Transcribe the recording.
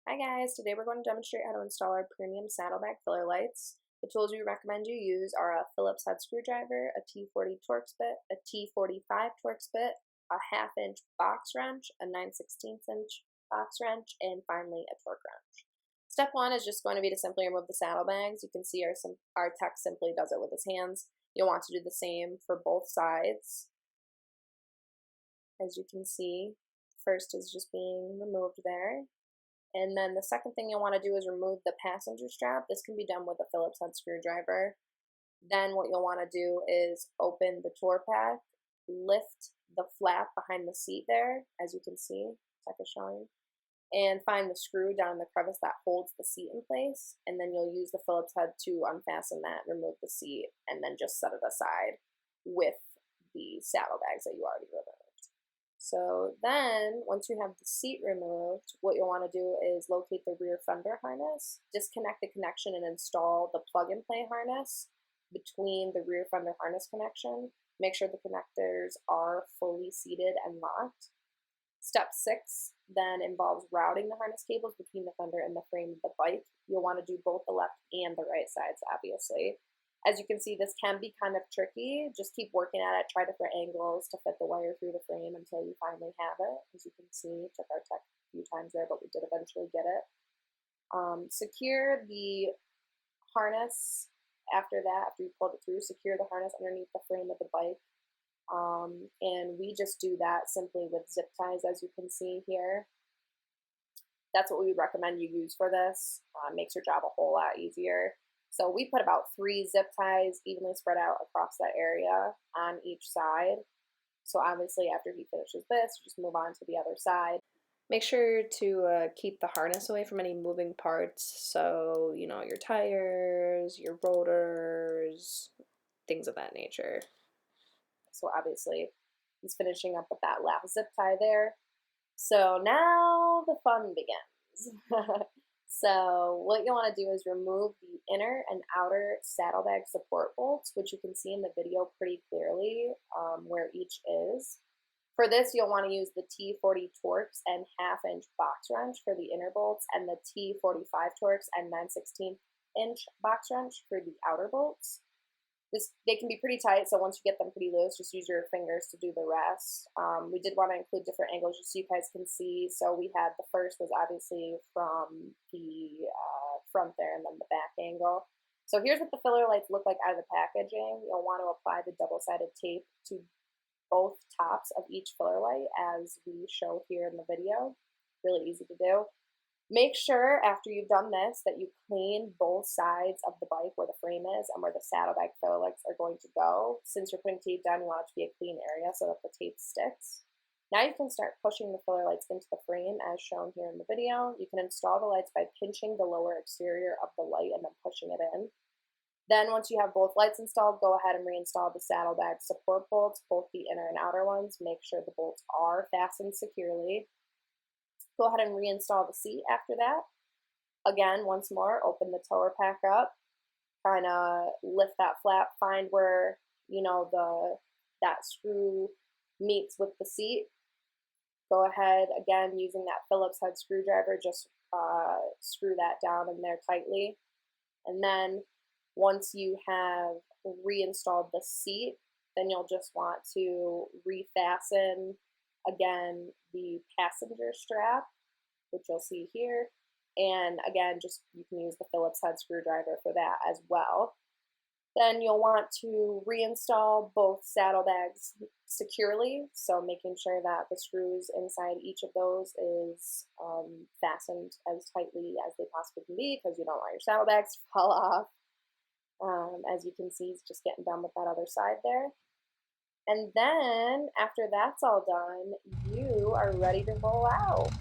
Hi guys, today we're going to demonstrate how to install our premium saddlebag filler lights. The tools we recommend you use are a Phillips head screwdriver, a T40 Torx bit, a T45 Torx bit, a 1/2 inch box wrench, a 9/16 inch box wrench, and finally a torque wrench. Step one is just going to be to simply remove the saddlebags. You can see our tech simply does it with his hands. You'll want to do the same for both sides. As you can see, first is just being removed there. And then the second thing you'll want to do is remove the passenger strap. This can be done with a Phillips head screwdriver. Then what you'll want to do is open the tour pack, lift the flap behind the seat there, as you can see, tech is showing, and find the screw down in the crevice that holds the seat in place. And then you'll use the Phillips head to unfasten that, remove the seat, and then just set it aside with the saddlebags that you already removed. So then, once you have the seat removed, what you'll want to do is locate the rear fender harness, disconnect the connection and install the plug-and-play harness between the rear fender harness connection. Make sure the connectors are fully seated and locked. Step 6 then involves routing the harness cables between the fender and the frame of the bike. You'll want to do both the left and the right sides, obviously. As you can see, this can be kind of tricky. Just keep working at it. Try different angles to fit the wire through the frame until you finally have it. As you can see, it took our tech a few times there, but we did eventually get it. Secure the harness after that. After you pulled it through, secure the harness underneath the frame of the bike. And we just do that simply with zip ties, as you can see here. That's what we would recommend you use for this. Makes your job a whole lot easier. So we put about 3 zip ties evenly spread out across that area on each side. So obviously after he finishes this, just move on to the other side. Make sure to keep the harness away from any moving parts. So, you know, your tires, your rotors, things of that nature. So obviously he's finishing up with that last zip tie there. So now the fun begins. So what you'll want to do is remove the inner and outer saddlebag support bolts, which you can see in the video pretty clearly where each is. For this, you'll want to use the T40 Torx and 1/2 inch box wrench for the inner bolts, and the T45 Torx and 9/16 inch box wrench for the outer bolts. They can be pretty tight, so once you get them pretty loose, just use your fingers to do the rest. We did want to include different angles just so you guys can see. So we had the first was obviously from the front there, and then the back angle. So here's what the filler lights look like out of the packaging. You'll want to apply the double-sided tape to both tops of each filler light, as we show here in the video. Really easy to do. Make sure after you've done this that you clean both sides of the bike where the frame is and where the saddlebag filler lights are going to go. Since you're putting tape down, you want it to be a clean area so that the tape sticks. Now you can start pushing the filler lights into the frame as shown here in the video. You can install the lights by pinching the lower exterior of the light and then pushing it in. Then once you have both lights installed, go ahead and reinstall the saddlebag support bolts, both the inner and outer ones. Make sure the bolts are fastened securely. Go ahead and reinstall the seat after that. Again, once more, open the tower pack up, kind of lift that flap, find where, you know, that screw meets with the seat. Go ahead, again, using that Phillips head screwdriver, just screw that down in there tightly. And then once you have reinstalled the seat, then you'll just want to refasten again the passenger strap, which you'll see here, and again just you can use the Phillips head screwdriver for that as well. Then you'll want to reinstall both saddlebags securely, so making sure that the screws inside each of those is fastened as tightly as they possibly can be, because you don't want your saddlebags to fall off. As you can see, he's just getting done with that other side there. And then, after that's all done, you are ready to roll out.